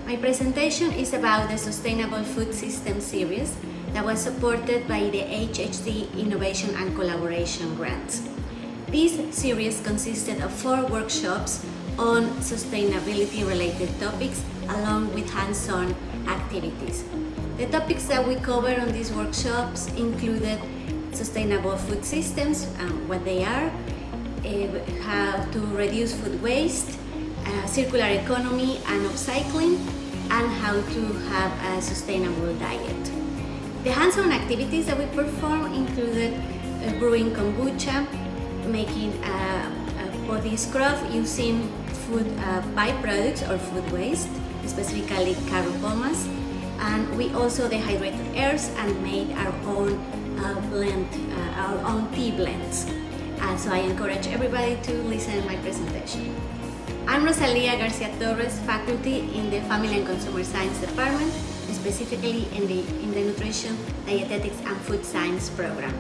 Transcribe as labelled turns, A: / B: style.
A: My presentation is about the Sustainable Food System series that was supported by the HHD Innovation and Collaboration Grants. This series consisted of 4 workshops on sustainability-related topics along with hands-on activities. The topics that we covered on these workshops included sustainable food systems, what they are, how to reduce food waste, circular economy and upcycling, and how to have a sustainable diet. The hands-on activities that we performed included brewing kombucha, making a body scrub using food byproducts or food waste, specifically caropomas, and we also dehydrated herbs and made our own our own tea blends. So I encourage everybody to listen to my presentation. I'm Rosalia Garcia-Torres, faculty in the Family and Consumer Science Department, specifically in the Nutrition, Dietetics and Food Science program.